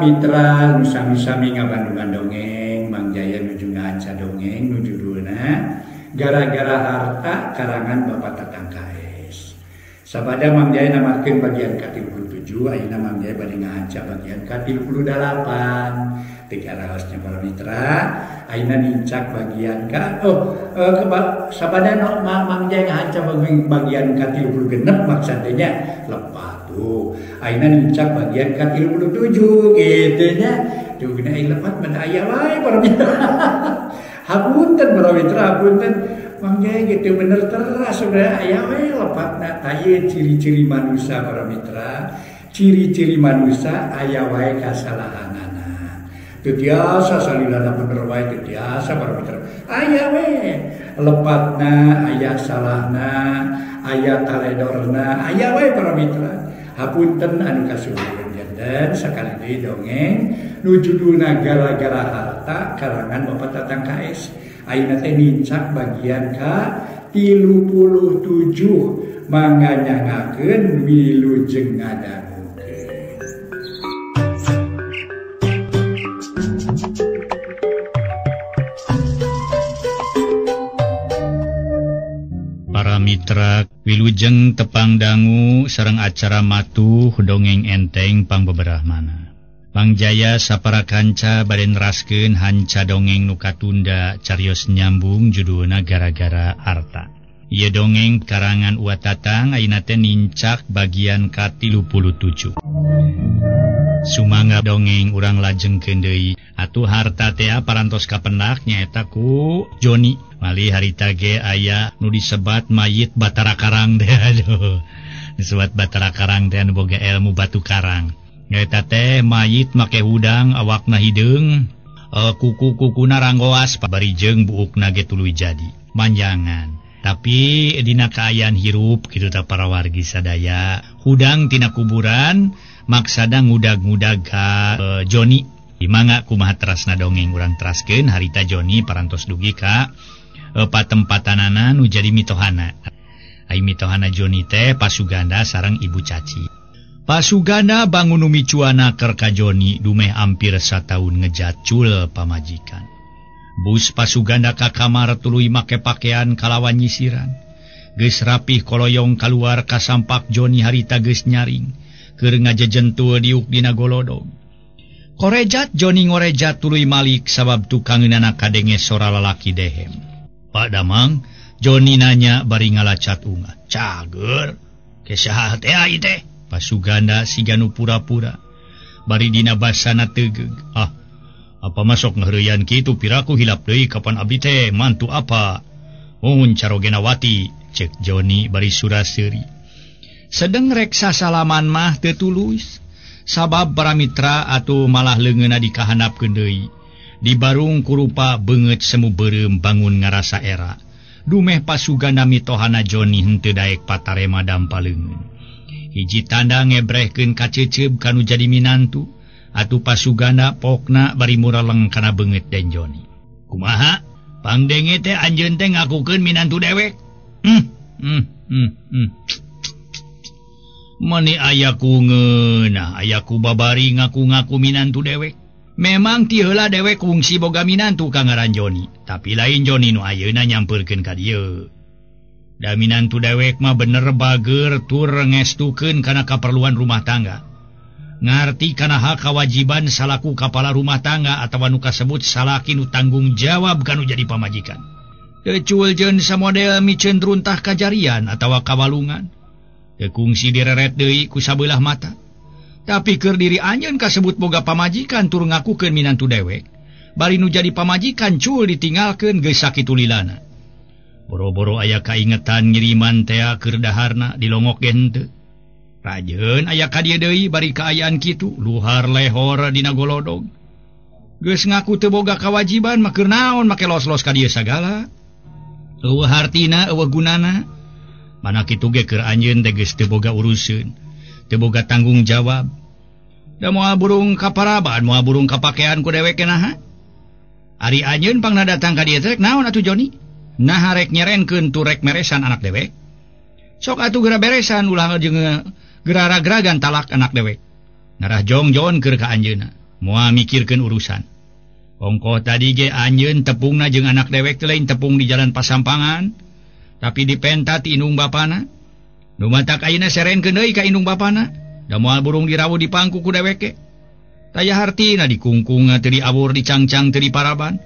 para mitra nu sami-sami ngabandungan dongeng Mang Jaya nuju ngaca dongeng nu judulna Gara-gara Harta karangan Bapak Tatang KS. Sabada Mang Jaya namakeun bagian ke-37, ayeuna Mang Jaya bade ngaca bagian ke-38. Tiga raosnya para mitra, ayeuna nincak bagian sabada Mang Jaya ngaca bagian ke-36 maksudnya lepat tuh. Ayeuna nincak bagian ke-37 gitu nya. Duh gina lepat mah aya wae para mitra. Hapunten para mitra, hapunten. Mang Jaya gitu bener teras sudah aya we lepatna taya ciri-ciri manusia para mitra. Ciri-ciri manusia aya wae kasalahanana. Teu tiasa salilana bener wae teu tiasa para mitra. Aya we lepatna, aya salahna, aya taledorna, aya wae para mitra. Hapunten anu kasuhun janten sakali deui dongeng nu judulna Gara-gara Harta karangan Bapak Tatang KS. Ayeuna teh nincak bagian ke-37 mangga nyangakeun wilujeng ngadangukeun. Para mitra wilujeng tepang dangu sareng acara matuh dongeng enteng pangbeberahmana. Mang Jaya sapara kanca bade neraskeun hanca dongeng nu katunda carios nyambung judulna Gara-gara Harta. Ieu dongeng karangan Uwa Tatang ayeuna teh nincak bagian ka-37. Sumangga dongeng urang lajengkeun deui. Atuh harta teh parantos kapendak nyaeta ku Joni. Malih harita ge aya nu disebat mayit Batara Karang teh aduh. Disebat Batara Karang teh anu boga ilmu batu karang. Nyaeta teh mayit make hudang awakna hideung, kuku-kukuna ranggoas pabarijeng buukna ge tuluy jadi. Manjangan. Tapi dina kaayaan hirup kitu teh para wargi sadaya, hudang tina kuburan maksada ngudag-ngudag ka Joni. Dimangga kumaha terasna dongeng urang teraskeun harita Joni parantos dugi ka patempatanana nu jadi mitohana. Ai mitohana Joni teh pasuganda sareng Ibu Caci. Pasuganda bangun micuana keur ka Joni dumeh ampir sataun ngejacul pamajikan. Bus pasuganda ka kamar tuluy make pakean kalawan nyisiran. Geus rapih koloyong kaluar ka sampak Joni harita geus nyaring keur ngajejentul diuk dina golodog. Korejat Joni ngorejat tuluy malik sabab tukangeunana kadenge sora lalaki dehem. Pak Damang, Joni nanya bari ngalacat ungat. Cager, kesaha teh ai teh? Pasuganda siganu pura-pura. Bari dina basana tegeug. Apa masuk ngaheureyan kitu piraku hilap deui kapan abdi teh mantu apa? Mun Carogenawati, cek Joni bari suraseuri. Sedeng rek sasalaman mah teu tulus. Sabab para mitra atuh malah leungeunna dikahandapkeun deui. Di barung kurupa beungeut semu beureum bangun ngarasa era. Dumeh pasuganda mitohana Joni henteu daek patarema dampaleungeun. Hiji tanda ngebrehkeun ka ceceub kanu jadi minantu, atuh pasuganda pokna bari muraleng kana beungeut den Joni. Kumaha? Pangdenge teh anjeun teh ngakukeun minantu dewek? Mani aya kungeunah, aya ku babari ngaku-ngaku minantu dewek. Memang ti heula dewek kungsi boga minantu ka ngaran Joni, tapi lain Joni nu ayeuna nyampeurkeun ka dieu. Da minantu dewek mah bener bager tur ngestukeun kana kaperluan rumah tangga. Ngarti kana hak kewajiban salaku kapala rumah tangga atawa nu kasebut salaki nu tanggung jawab kanu jadi pamajikan. Keculjeun samodel miceun runtah kajarian atawa kawalungan. Kungsi direret deui ku sabelah mata. Tapi keur diri anjeun kasebut boga pamajikan tur ngakukeun minantu dewek. Bari nu jadi pamajikan cul ditinggalkeun geus sakitu lilana. Boro-boro aya kaingetan ngiriman teh keur daharna dilongok ge henteu. Rajeun aya ka dieu deui bari kaayaan kitu luhar lehor dina golodog. Geus ngaku teu boga kawajiban mah keur naon make los-los ka dieu sagala. Eueuh hartina eueuh gunana. Mana kitu ge keur anjeun teh geus teu boga uruseun, teu boga tanggung jawab. Da moal burung kaparaban, moal burung kapakean ku dewek kenaha. Ari anjeun pangna datang ka dieu teh naon atuh Joni? Nah rek nyerenkeun tu rek meresan anak dewek. Sok atuh geura beresan ulah jeung geura ragragan talak anak dewek. Ngarah jongjon keur ka anjeunna. moal mikirkeun urusan. Ongkoh tadi ge anjeun tepungna jeung anak dewek teh lain tepung di jalan Pasampangan, tapi dipentat indung bapana. Nu matak ayeuna serenkeun deui ka indung bapana, da moal burung dirawuh di pangku ku deweke. Taya hartina dikungkung teu diawur dicangcang teu diparaban.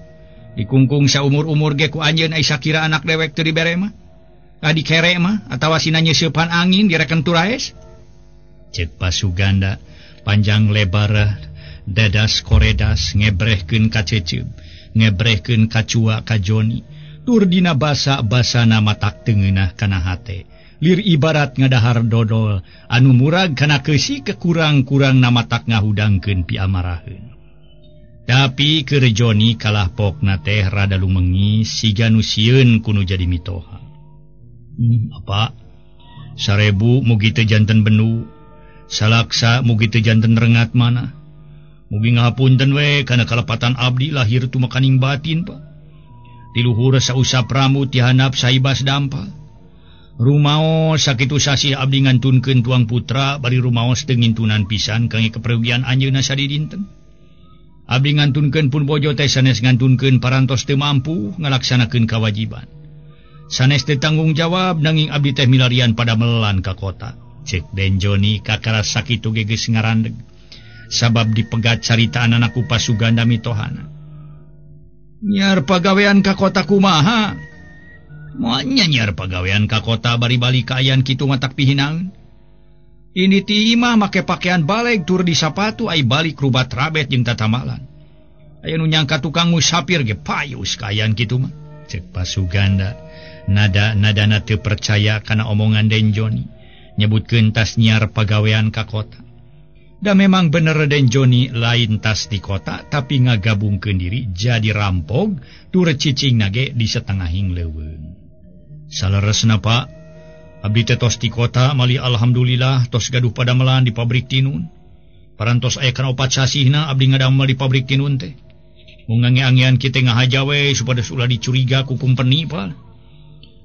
Dikungkung saumur-umur ge ku anjeun ai sakira anak dewek teu dibere mah. Dikere mah atawa sina nyeusepan angin direken turaes. Cek Pasuganda panjang lebar dadas koredas ngebrehkeun ka Cecep, ngebrehkeun ka Cua ka Joni, tur dina basa-basana matak teungeunah kana hate. Lir ibarat ngadahar dodol anu murag kana keusih kekurang-kurang na matak ngahudangkeun piamaraheun. Tapi keur Joni kalah pokna teh rada lumengi siga nu sieun kudu jadi mitoha. Apa? 1000 mugi teu janten benu, salaksa mugi teu janten rengat mana. Mugi ngapunten we kana kalepatan abdi lahir tu makaning batin pa. Di luhur sausap rambut ti handap saibas dampal. Rumaos sakitu sasih abdi ngantunkeun tuang putra bari rumaos teu ngintunan pisan kangge keperugian anjeunna sadidinten. Abdi ngantunkeun pun bojo teh sanes ngantunkeun parantos teu mampu ngalaksanakeun kewajiban. Sanes teu tanggung jawab nanging abdi teh milarian pada melelan ka kota. Cek Den Joni kakara sakitu ge geus ngarandeg. Sabab dipegat caritaan anakku Pasuganda mitohana. Nyar pagawean ka kota kumaha? Moanya nyar pagawean ka kota bari balik ka ayan kitu matak pihinaeun. Ini ti imah make pakaian baleg tur di sapatu ai balik rubat rabet jeung tatamalan. Aya nu nyangka tukang musafir ge payus ka ayan kitu mah. Cek Pasuganda nada-nadana teu percaya kana omongan Den Joni. Nyebutkeun tas nyar pagawean ka kota. Da memang bener Den Joni lain tas di kota tapi ngagabungkeun diri jadi rampog tur cicing nage di setengahing leuweung. Saleresna Pak, abdi teh tos di kota mali alhamdulillah tos gaduh pada melan di pabrik tinun. Parantos aya kana 4 sasihna abdi ngadamel di pabrik tinun teh. Mun ngange-angean kitu ngahaja we supados ulah dicuriga ku kumpeni Pak.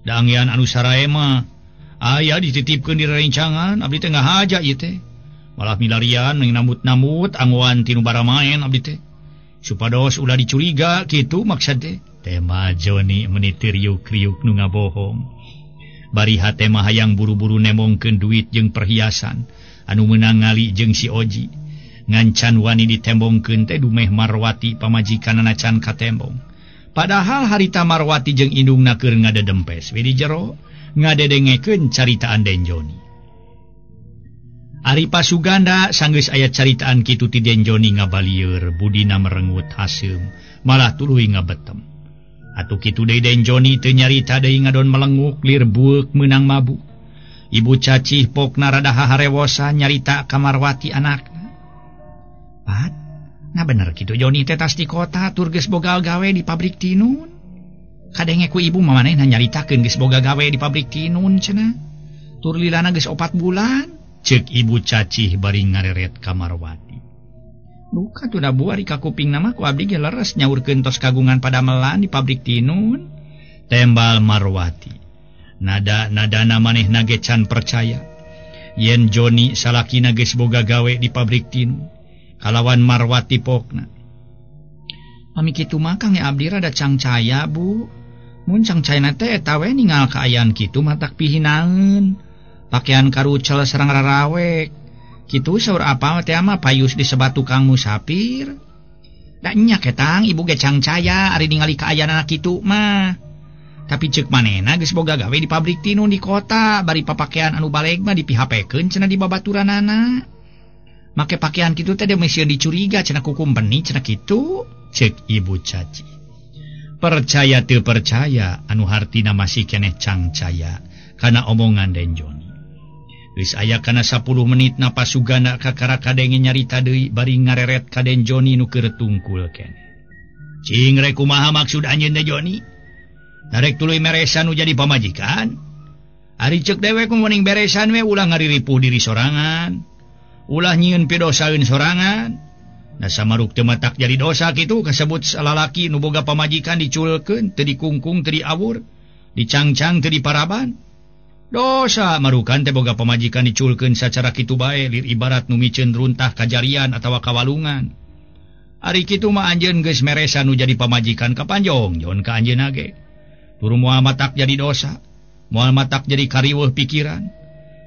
Da angean anu sarae mah aya dititipkeun di rerencangan abdi teh ngahaja ieu teh. Malah milarian namut-namut angguan tinu baramaen abdi teh. Supados ulah dicuriga kitu maksud teh. Tema Joni menitir riuk-riuk nu ngabohong. Bari hate mah hayang buru-buru nemongkeun duit jeung perhiasan anu meunang ngali jeung si Oji. Ngancan wani ditembongkeun teh dumeh Marwati pamajikanana can katembong. Padahal harita Marwati jeung indungna keur ngadedempes we di jero ngadedengekeun caritaan Den Joni. Ari Pasuganda sanggeus aya caritaan kitu ti Den Joni ngabalieur budina merengut haseum malah tuluy ngabetem. Atuh kitu deui Den Joni teu nyarita deui ngadon melenguk lir bueuk meunang mabuk. Ibu cacih pokna rada haharewosan nyarita ka Marwati anakna. Pat, nah bener kitu Joni teh tas di kota tur geus boga gawe di pabrik tinun. Kadenge ku ibu mamanehna nyaritakeun geus boga gawe di pabrik tinun cenah. Tur lilana geus 4 bulan. Cek ibu cacih bari ngareret ka Marwati. Duka tuh da buari ka kuping nama ku abdi ge leres nyaurkeun tos kagungan pada melan di pabrik tinun. Tembal Marwati. Nada-nadana manehna ge can percaya. Yen Joni salakina geus boga gawe di pabrik tinun. Kalawan Marwati pokna. Mami kitu mah kang abdi rada cangcaya Bu. Mun cangcayana teh eta we ningal ka ayan kitu matak pihinaeun. Pakaian karucel sareng rarawek. Kitu saur apa teh mah payus disebat tukang musafir. Da nya ketang ibu ge cangcaya ari ningali kaayanana kitu mah. Tapi ceuk manehna geus boga gawe di pabrik tinun di kota bari papakean anu baleg mah dipihapekeun cenah di babaturanana. Make pakaian kitu teh demeusieun dicuriga cenah ku kumpeni cenah kitu. Ceuk ibu caci. Percaya teu percaya anu hartina masih keneh cangcaya kana omongan Den Joni. Geus aya kana 10 menit na Pasuganda kakara kadenge nyarita deui bari ngareret ka Den Joni nu keur tungkul keneh. Cing rek kumaha maksud anjeun teh Joni? Narek tuluy meresan nu jadi pamajikan? Ari ceuk dewek meuning beresan we ulah ngariripuh diri sorangan. Ulah nyieun pidosaeun sorangan. Da samaruk teu matak jadi dosa kitu kasebut salalaki nu boga pamajikan diculkeun teu dikungkung teu diawur, dicangcang teu diparaban. Dosa marukan teh boga pamajikan diculkeun sacara kitu bae lir ibarat nu miceun runtah kajarian atawa kawalungan. Ari kitu mah anjeun geus meresan nu jadi pamajikan ka Panjong nyon ka anjeun age. Turu moal matak jadi dosa, moal matak jadi kariweuh pikiran.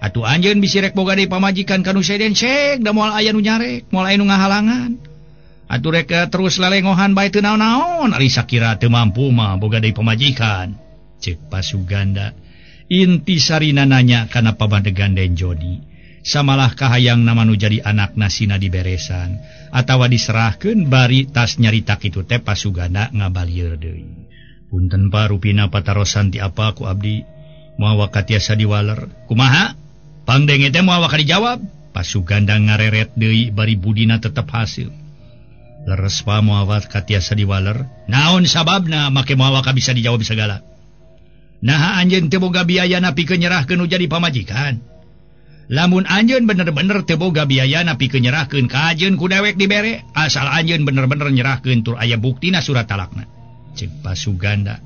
Atuh anjeun bisi rek boga deui pamajikan kanu seden sek da moal aya nu nyarek, moal aya nu ngahalangan. Atuh rek terus lelengohan bae teu naon-naon ari sakira teu mampu mah boga deui pamajikan. Ceuk Pasuganda. Inti sarina nanya kana pamadegan Den Joni. Samalah kahayang nama nu jadi anak nasina diberesan atawa diserahkeun bari tas nyarita kitu teh Pasuganda ngabalieur deui. Punten parupina patarosan ti apa ku abdi moal wakatiasa diwaler. Kumaha? Pangdenge teh moal waka dijawab. Pasuganda ngareret deui bari budina tetep hasil. Leres pa moal wakatiasa diwaler. Naon sababna make moal waka bisa dijawab segala? Nah anjeun teu boga biaya pikeun nyerahkeun nu jadi pamajikan. Lamun anjeun bener-bener teu boga biaya pikeun nyerahkeun ka anjeun ku dewek dibere, asal anjeun bener-bener nyerahkeun tur aya buktina surat talakna. Ceuk Pasuganda.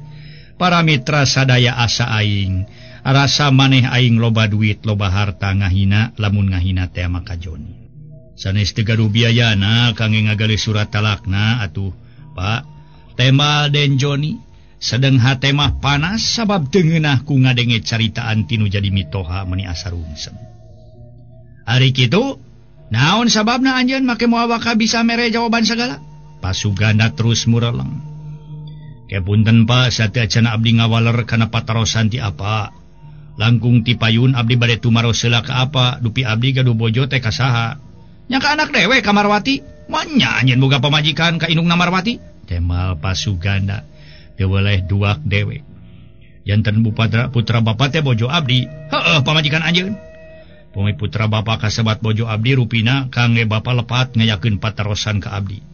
Para mitra sadaya asa aing, rasa maneh aing loba duit, loba harta ngahina, lamun ngahina teh maka Joni. Sanes teu gaduh biayana kangge ngagale surat talakna atuh, Pak. Temal Den Joni. Sedeng hate mah panas sabab teu ngeunah ku ngadenge caritaan tinu jadi mitoha meuni asa rungsem. Ari kitu, naon sababna anjeun make moal waka bisa mere jawaban segala? Pasuganda terus mureleng. Kepunten Pak, sateu acan abdi ngawaler kana patarosan ti apa. Langkung ti payun abdi bade tumaros heula ka apa, dupi abdi gaduh bojo teh ka saha? Nya ka anak dewe ka Marwati. Manya anjeun boga pamajikan ka indungna Marwati. Temal Pasuganda. Teu weleh duak dewe. Janten putra bapa teh bojo abdi. Heueuh pamajikan anjeun. Pami putra bapa kasebat bojo abdi rupina kangge bapa lepat ngayakeun patarosan ka abdi.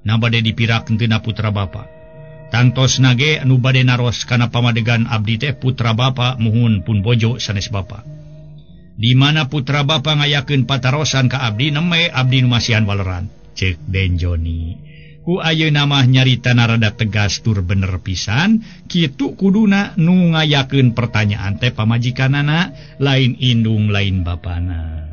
Na bade dipirakeun teu putra bapa. Tangtosna ge anu bade naros kana pamadegan abdi teh putra bapa muhun pun bojo sanes bapa. Di mana putra bapa ngayakeun patarosan ka abdi neme abdi nu masihan waleran. Ceuk Den Joni. Ku ayeuna mah nyaritana rada tegas tur bener pisan, kitu kuduna nu ngayakeun pertanyaan teh pamajikanana, lain indung lain bapana.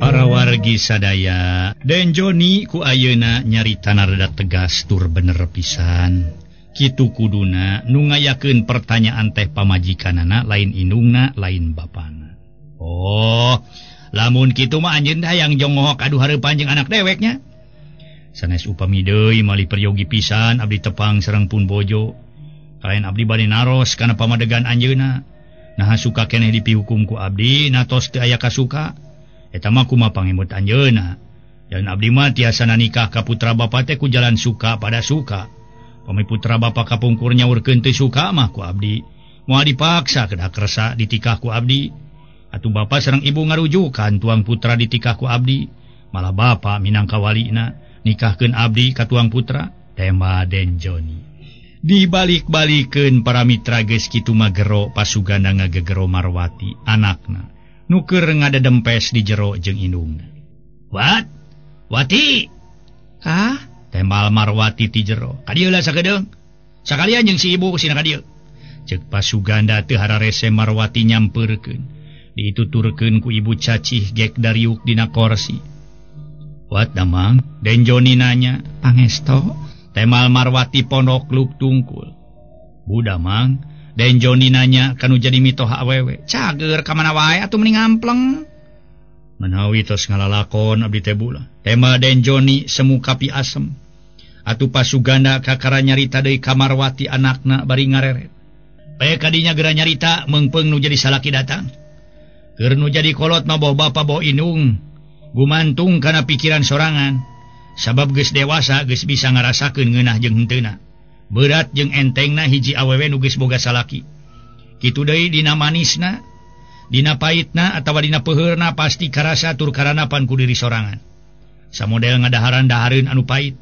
Para wargi sadaya, Den Joni ku ayeuna nyaritana rada tegas tur bener pisan, kitu kuduna nu ngayakeun pertanyaan teh pamajikanana, lain indungna lain bapana. Oh, lamun kitu mah anjeun hayang jongohok aduh hareupan jeung anak deweknya. Sanes upami deui mali peryogi pisan abdi tepang sareng pun bojo. Kalain abdi bade naros kana pamadegan anjeunna. Nah suka keneh dipihukum ku abdi, natos teu aya kasuka. Eta mah kumaha pangemut anjeunna. Jalan abdi mah tiasana nikah ka putra bapa teh ku jalan suka pada suka. Pami putra bapa kapungkur nyaurkeun teu suka mah ku abdi. Moal dipaksa kedah kersa ditikah ku abdi. Atuh bapa sareng ibu ngarujukan tuang putra ditikah ku abdi, malah bapa minangka walina nikahkeun abdi ka tuang putra. Tema Den Joni. Dibalik-balikeun para mitra geus kitu mah gero Pasuganda ngagegero Marwati anakna nu keur ngadedempes di jero jeung indungna. Wat? Wati? Hah? Temal Marwati ti jero. Kadieu lah sakedeung. Sakalian jeung si ibu sina kadieu. Ceuk Pasuganda teu hararese Marwati nyampeurkeun. Dituturkeun ku ibu cacih gek dariuk dina kursi. Wat damang? Den Joni nanya. Pangesto? Temal Marwati pondok luk tungkul. Budamang? Den Joni nanya kanu jadi mitoha awewe. Cager kamana wae atuh mending ngampleng. Menawi tos ngalalakon abdi teh bula. Tema Den Joni semu kapi asem. Atuh Pasuganda kakara nyarita deui ka Marwati anakna bari ngareret. Bae kadinya gera nyarita meungpeung nu jadi salaki datang. Keur nu jadi kolot mah boh bapa boh indung, gumantung kana pikiran sorangan. Sabab geus dewasa geus bisa ngarasakeun ngeunah jeung henteuna. Berat jeung entengna hiji awewe nu geus boga salaki. Kitu deui dina manisna, dina pahitna atawa dina peuheurna pasti karasa tur karanapan ku diri sorangan. Samodel ngadaharan-dahareun anu pahit,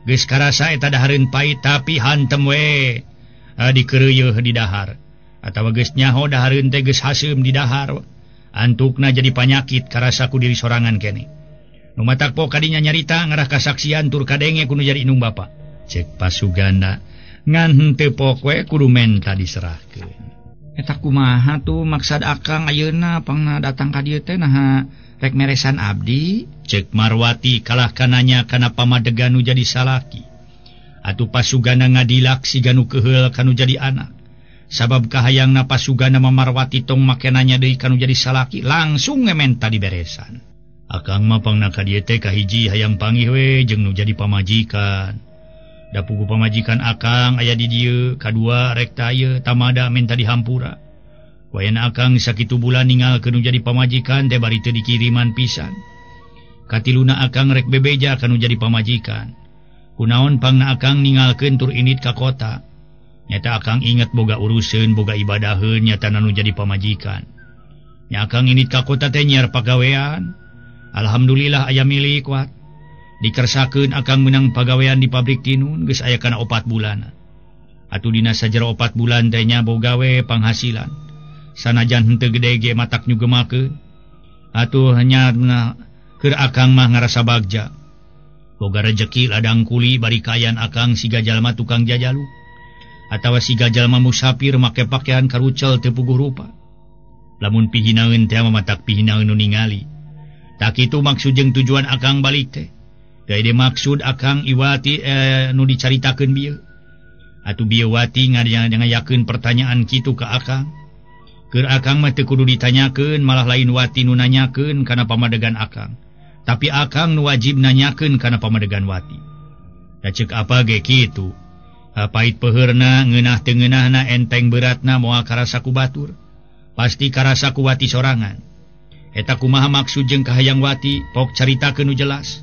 geus karasa eta dahareun pahit tapi hantem we dikeureueuh di dahar. Atawa geus nyaho dahareun teh geus haseum di dahar. Antukna jadi panyakit karasa ku diri sorangan kene. Nu matakpo kadinya nyarita ngarah kasaksian tur kadenge kudu jadi indung bapa. Cek Pasuganda ngan henteu pok we kudu menta diserahkeun. Eta kumaha tuh maksud akang ayeuna pangna datang ka dieu teh naha rek meresan abdi? Cek Marwati kalah kananya kana pamadegan nu jadi salaki. Atuh pasugana ngadilak si ganu keheul kanu jadi anak. Sabab kahayangna pasugana Marwati tong makenanya deui kanu jadi salaki langsung ngementa di beresan. Akang mah pangna ka dieu teh kahiji hayang panggih we jeung nu jadi pamajikan. Da pugu pamajikan akang aya di dieu, kadua rek teu tamada menta dihampura. Wayana akang sakitu bulan ninggalkeun nu jadi pamajikan teh bari teu dikiriman pisan. Katiluna akang rek bebeja kanu jadi pamajikan. Kunaon pangna akang ninggalkeun tur init ka kota. Nyata akang inget boga uruseun, boga ibadaheun nyata nu jadi pamajikan. Nya akang init ka kota teh nyiar pagawean. Alhamdulillah aya milik kuat. Dikersakeun akang menang pagawean di pabrik tinun geus aya kana 4 bulan. Atuh dina sajero 4 bulan teh nya boga we panghasilan. Sanajan henteu gede ge matak nyugemakeun. Atuh hanya keur akang mah ngarasa bagja. Boga rejeki ladang kuli bari kayan akang siga jalma tukang jajalu. Atawa siga jalma musafir make pakaian karucel teu puguh rupa. Lamun pihinaeun teh matak pihinaeun nu ningali. Tak kitu maksud jeung tujuan akang balik teh. Gaya maksud akang Iwati nu dicaritakeun bieu. Atuh bieu Wati ngayakeun pertanyaan kitu ka akang. Keur akang mah teu kudu ditanyakeun, malah lain Wati nu nanyakeun kana pamadegan akang. Tapi akang nu wajib nanyakeun kana pamadegan Wati. Da ceuk apa ge kitu. Pait peheurna ngeunah teu ngeunahna enteng beratna moal karasa ku batur. Pasti karasa ku Wati sorangan. Eta kumaha maksud jeung kahayang Wati, pok caritakeun nu jelas.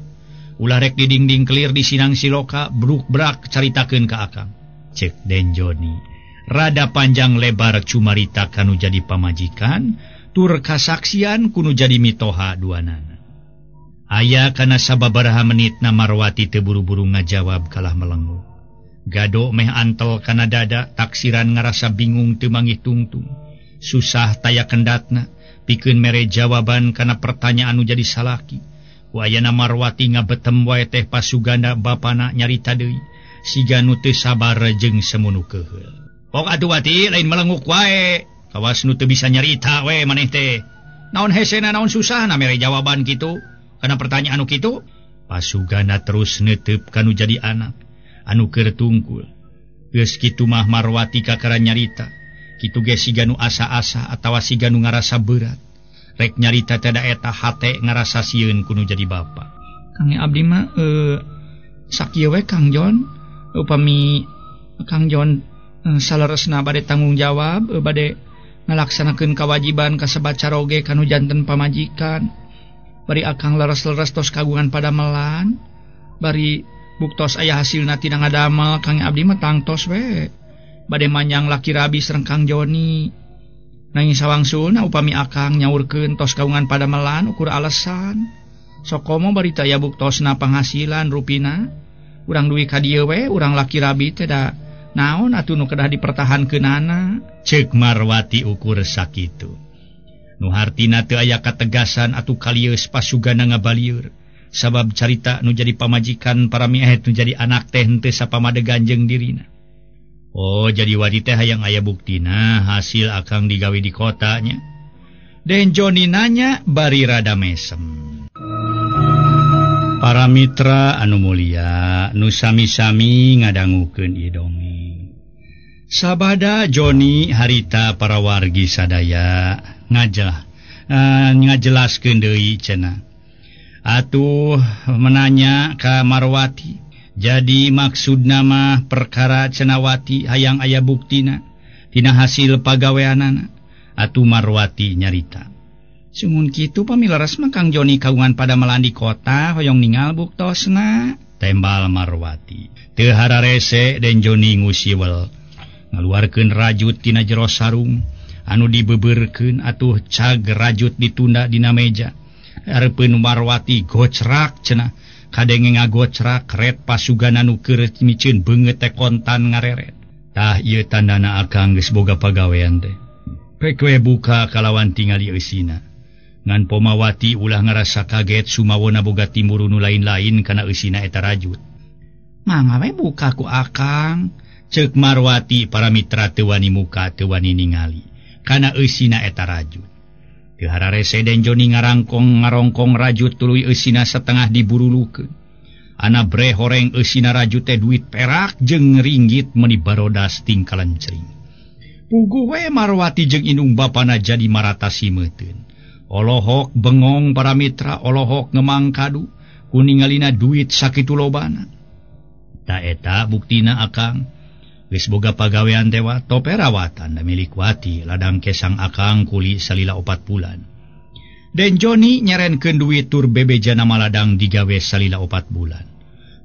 Ulah rek didingding kelir di sinang siloka, bruk-brak caritakeun ka akang. Cek Den Joni, rada panjang lebar cumarita kanu jadi pamajikan, tur kasaksian kunu jadi mitoha duanana. Aya kana sababaraha menitna Marwati teu buru-buru ngajawab kalah melenguh. Gado meh antel kana dada, taksiran ngarasa bingung teu mangih tungtung. Susah taya kendatna, pikeun mere jawaban kana pertanyaan nu jadi salaki. Wayana Marwati ngabetem wae teh pasugana bapana nyarita deui, siga nu teu sabar jeung semunu keheul. Pok atuh Wati lain melenguk wae, kawas nu teu bisa nyarita we maneh teh. Naon hesena naon susahna mere jawaban kitu kana pertanyaan nu kitu? Pasugana terus neuteup kanu jadi anak anu keur tungkul. Geus kitu mah Marwati kakara nyarita, kitu ge siga nu asa-asa atawa siga nu ngarasa berat. Rek nyarita tada eta hate ngarasa sieun kudu jadi bapa. Kang abdi mah sakieu we Kang Jon, upami Kang Jon saleresna bade tanggung jawab, bade ngalaksanakeun kewajiban kasebat caroge kanu janten pamajikan. Bari akang leres-leres tos kagungan pada melan, bari buktos aya hasilna tina ngadamel, Kang abdi mah tangtos we. Bade manyang laki rabi sareng Kang Joni. Nanging sawangsulna upami akang nyaurkeun tos kaungan pada melan ukur alesan. Sokomo bari taya buktosna penghasilan rupina. Urang duwi ka dieu we, urang laki rabi teh da naon atuh nu kedah dipertahankeunana. Ceuk Marwati ukur sakitu. Nu hartina teu aya kategasan atuh kalieus pasugana ngabalieur. Sabab carita nu jadi pamajikan parami nu jadi anak teh henteu sapamadegan jeung dirina. Oh, jadi Wati teh hayang aya buktina hasil akang digawe di kotanya. Den Joni nanya bari rada mesem. Para mitra anu mulia, nu sami-sami ngadangukeun ieu dongeng. Sabada Joni harita para wargi sadaya ngajelaskeun deui cenah. Atuh menanya ka Marwati. Jadi maksud nama perkara cenawati hayang aya buktina tina hasil pagaweanana. Atuh Marwati nyarita. Sumun kitu pamileres mah Kang Joni kagungan pada melan di kota hoyong ningal buktosna. Tembal Marwati. Teu hararese Den Joni ngusiwel. Ngaluarkeun rajut tina jero sarung anu dibebeurkeun atuh cag rajut ditunda dina meja. Areupeun Marwati gocrak cenah. Kadenge ngagocrak ret pasugana nu keur miceun beungeut teh kontan ngareret. Tah ieu tandana akang geus boga pagawean teh. Pek we buka kalawan tingali eusina. Ngan Pomawati ulah ngarasa kaget sumawona boga timuru nu lain-lain kana eusina eta rajut. Mangga we buka ku akang. Ceuk Marwati para mitra teu wani muka teu wani ningali. kana eusina eta rajut. Teu hararese Den Joni ngarongkong rajut tuluy eusina setengah diburulukeun. Ana bre horeng eusina rajut teh duit perak jeung ringgit meuni barodas tingkalan cering. Puguh we Marwati jeung indung bapana jadi maratasi meuteun. Olohok bengong para mitra, olohok ngemang kadu kuningalina duit sakitu lobana. Ta eta buktina akang geus boga pagawean tewa toperawatan da milik wati ladang kesang akang kuli salila 4 bulan. Den Joni nyarenkeun duit tur bebejana maladang digawe salila 4 bulan.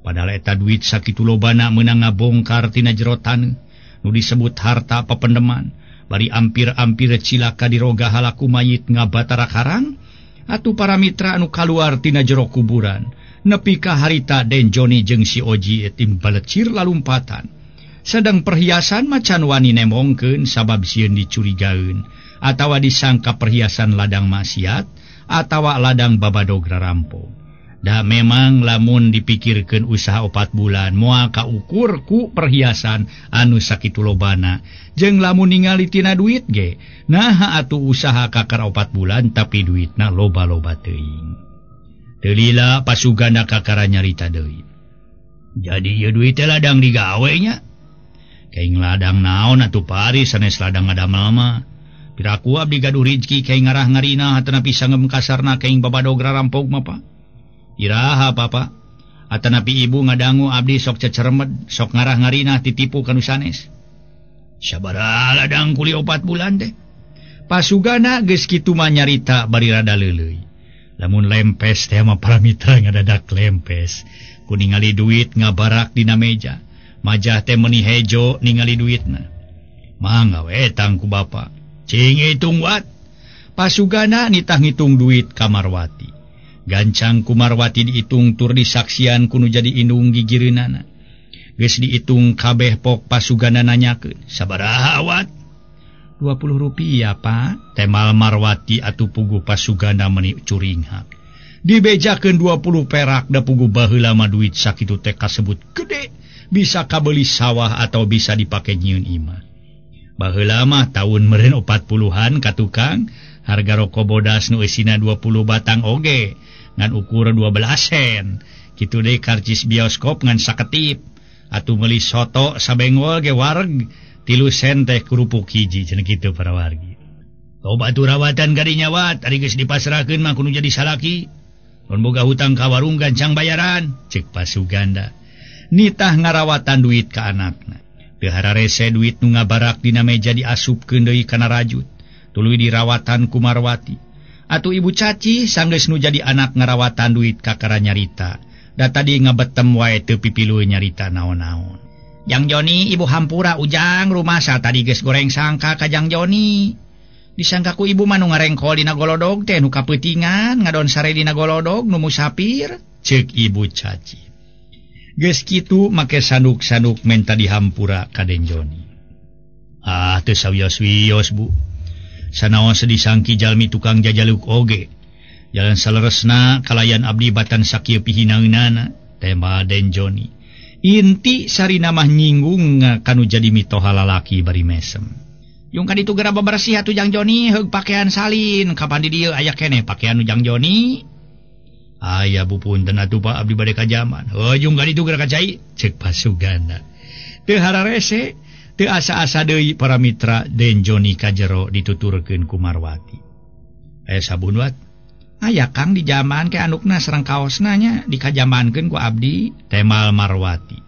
Padahal eta duit sakitu lobana meunang ngabongkar tina jero taneuh nu disebut harta papendeman bari ampir-ampir cilaka diroga halaku mayit ngabatara karang atuh para mitra anu kaluar tina jero kuburan nepi ka harita Den Joni jeung si Oji etim balecir lalumpatan. Sedang perhiasan macan wani nemongkeun sabab sieun dicurigaeun atawa disangka perhiasan ladang maksiat atawa ladang babadog rarampo. Da memang lamun dipikirkeun usaha 4 bulan moal kaukur ku perhiasan anu sakitu lobana jeung lamun ningali tina duit ge nah atuh usaha kakar 4 bulan tapi duitna loba-loba teuing. Teu lila pasugana kakara nyarita deui. Jadi ieu duit teh ladang digawe nya. Kaing ladang naon atuh pari sanes ladang ngadamel mah. Piraku abdi gaduh rezeki kaing ngarah ngarina hatana pisangem kasarna kaing babadog rampog mah Pak. Iraha papa atanapi ibu ngadangu abdi sok ceceremed sok ngarah ngarina titipu kanu sanes. Sabaraha ladang kuli 4 bulan teh. Pasugana geus kitu mah nyarita bari rada leuleuy. Lamun lempes teh mah para mitra ngadadak lempes. Ku ningali duit ngabarak dina meja. Majah teh meuni hejo ningali duitna. Mangga we tang ku bapa. Cing hitung wat. Pasugana nitah ngitung duit ka Marwati. Gancang ku Marwati diitung tur disaksian kuno jadi indung gigireunana. Geus diitung kabeh pok pasugana nanyakeun, "Sabaraha awat?" 20 rupiah, Pak. Temal Marwati atuh puguh pasugana meuni curinghak. Dibejakeun 20 perak da puguh baheula mah duit sakitu teh kasebut gede, bisa kabeli sawah atau bisa dipake nyieun imah. Baheula mah taun meureun 40-an ka tukang, harga rokok bodas nu eusina 20 batang oge. Ngan ukur 12 sen. Kitu deui karcis bioskop ngan saketip. Atuh meuli soto sabengol ge wareg 3 sen teh kerupuk hiji cenah kitu para wargi. Toba atuh rawatan kadinya wat ari geus dipasrahkeun mah kudu jadi salaki. Mun boga hutang ka warung gancang bayaran, ceuk pasuganda. Nitah ngarawatan duit ka anakna. Teu hararese duit nu ngabarak dina meja diasupkeun deui kana rajut. Tuluy dirawatan ku Marwati. Atuh ibu Caci sanggeus nu jadi anak ngarawatan duit kakara nyarita. Da tadi ngabetem wae teu pipilu nyarita naon-naon. Jang Joni ibu hampura ujang rumah sa tadi geus goreng sangka ka Jang Joni. Disangka ku ibu mah nu ngarengkol dina golodog teh nu kapeutingan ngadon sare dina golodog nu musapir, ceuk ibu Caci. Geus kitu make sanduk-sanduk menta dihampura ka Den Joni. Ah teu sawios-wios Bu. Sanaon disangki jalmi tukang jajaluk oge. Jalan saleresna kalayan abdi batan sakieu pihinaeunana, tema Den Joni. Inti sarina mah nyinggung kanu jadi mitoha lalaki bari mesem. Yung kaditu gara babersih atuh Jang Joni heug pakaian salin, kapan di dieu aya keneh pakaian nu Jang Joni? Aya Bu punten atuh Pak abdi bade ka jaman. Heuh yung kaditu gara kacai, ceuk pasuganda. Teu hararese teu asa-asa deui para mitra Den Joni ka jero dituturkeun ku Marwati. Sabun wat. Aya Kang di jaman ke anukna sareng kaosna nya dikajamankeun ku abdi, temal Marwati.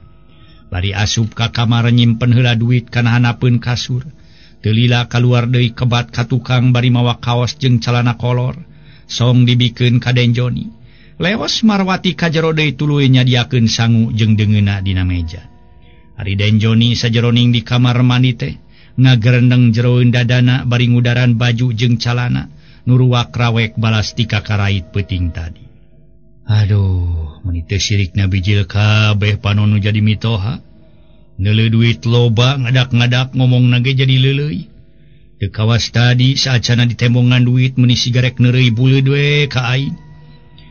Bari asup ka kamar nyimpen heula duit kana hanapeun kasur. Teu lila kaluar deui kebat ka tukang bari mawa kaos jeung calana kolor. Song dibikeun ka Den Joni. Leos Marwati ka jero deui tuluy nyadiakeun sangu jeung deungeuna dina meja. Ari Den Joni sajeroning di kamar mandi teh ngagerendeng jeroeun dadana bari ngudaran baju jeung calana nuruak rawek balas ti kakarait peuting tadi. Aduh, meuni teh sirikna bijil kabeh panon nu jadi mitoha. Neuleuh duit loba ngadak-ngadak ngomongna ge jadi leuleuy. Teu kawas tadi saacana ditembongan duit meuni sigarek neureuy buleud we ka aing.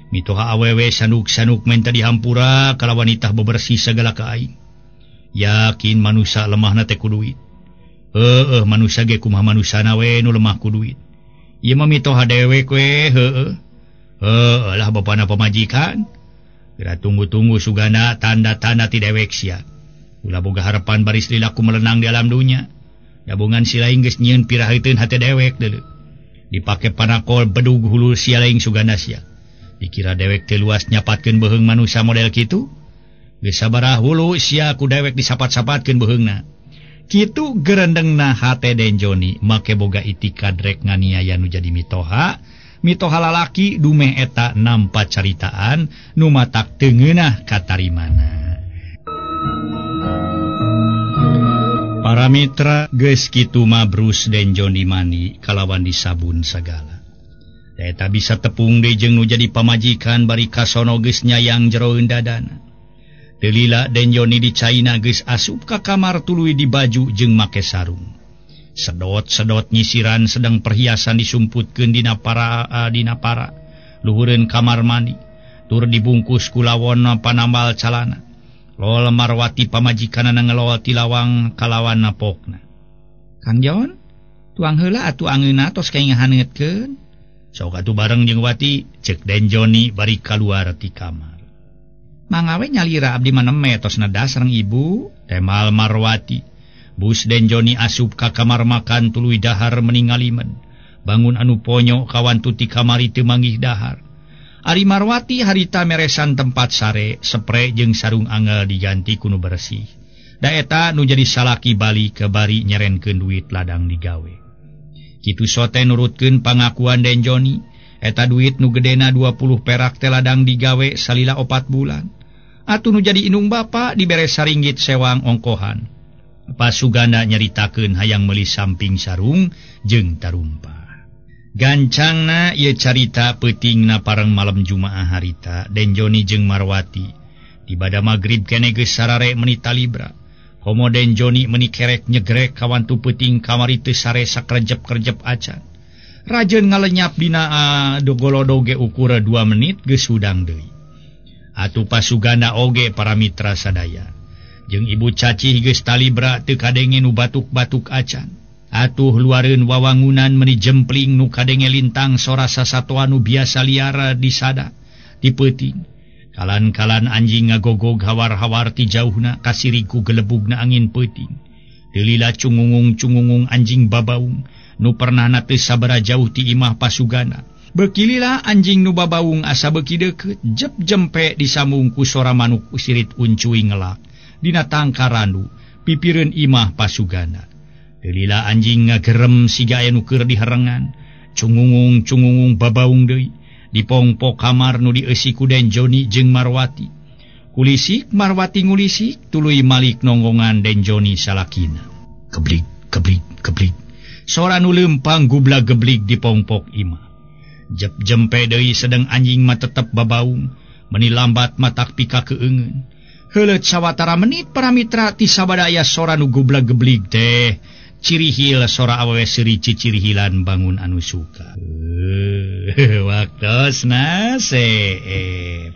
Mitoha awewe sanduk-sanduk menta dihampura kalawan itah bebersih sagala ka aing. Yakin manusia lemahna teh ku duit. manusia ge kumaha manusana we nu lemah ku duit. Ieu mah mitoha dewek we, lah bapana pamajikan. Geura tunggu-tunggu sugana tanda-tanda ti dewek sia. Ulah boga harapan baris lilaku melenang di alam dunya. Gabungan si lain geus nyieun piraheuteun hate dewek deuleu. Dipake panakol bedug hulu sia lain sugana sia. Dikira dewek teh luas nyapatkeun beheung manusia model kitu. Geus sabaraha hulu sia ku dewek disapat-sapatkeun beheungna. Kitu gerendengna hate Den Joni make boga itikad rek nganiaya nu jadi mitoha lalaki dumeh eta nampa caritaan nu matak teu ngeunah katarimana. Para mitra geus kitu mabrus Den Joni mani kalawan disabun sagala. Da eta bisa tepung deui jeung nu jadi pamajikan bari kasono geus nyayang jeroeun dadana. Delila Den Joni di China geus asup ka kamar tuluy di baju jeung make sarung. Sedot-sedot nyisiran sedang perhiasan disumputkeun dina para. Luhureun kamar mandi. Tur dibungkus ku lawon panambal calana. Lol Marwati pamajikanana ngelol ti lawang kalawan napokna. Kang Jon, tuang heula atuh angeunna tos kaing ngahaneutkeun. Sok atuh bareng jeung Wati, ceuk Den Joni bari kaluar ti kamar. Mangawe nyalira abdi maneme tosna da sareng ibu, temal Marwati. Bus Den Joni asup ka kamar makan tuluy dahar meningalimed. Bangun anu ponyo kawan tuti kamari teu manggih dahar. Ari Marwati harita meresan tempat sare, spray jeung sarung angel diganti kuno bersih. Da eta nu jadi salaki bali ke bari nyerenkeun duit ladang digawe. Kitu sote nurutkeun pangakuan Den Joni, eta duit nu gedena 20 perak teh ladang digawe salila 4 bulan. Atuh nu jadi inung bapa dibere saringgit sewang ongkohan. Pasugana nyaritakeun hayang meuli samping sarung jeung tarumpa. Gancangna ieu carita peutingna pareng malam Jumaah harita Den Joni jeung Marwati. Di bada magrib kene geus sarare menit talibra. Komo Den Joni meuni kerek nyegrek kawan tu peuting kamari teu sare sakrejep-krejep acan. Rajeun ngalenyap dina dogolodo ge ukur 2 menit geus hudang deui. Atuh pasugana oge para mitra sadaya. Jeung ibu cacih geus talibra teu kadenge nu batuk-batuk acan. Atuh luareun wawangunan meuni jempling nu kadenge lintang sora sasatoa nu biasa liar di sada di peuting. Kalan-kalan anjing ngagogog hawar-hawar ti jauhna kasiriku gelebugna angin peuting. Delila cungungung-cungungung anjing babaung nu pernahna teu sabaraha jauh ti imah pasugana. Bekilila anjing nu babaung asa beuki deukeut jep-jempe disambung ku sora manuk usirit uncuy ngelak dina tangkarandu pipireun imah pasugana. Delila anjing ngagerem siga aya nu keur diharengan. Cungungung babaung deui di pongpok kamar nu dieusi ku Den Joni jeung Marwati. Kulisik Marwati ngulisik tuluy malik nonggongan Den Joni salakina. Geblik geblik geblik. Sora nu leumpang gublag geblik di pongpok imah. Jep-jempe deui sedang anjing mah tetep babaung, meuni lambat matak pika keungeun. Heuleut sawatara menit para mitra ti sabada aya sora nu gublag geblik teh. Cirihil sora awewe seuri cicirihilan bangun anu suka. Waktosna seep.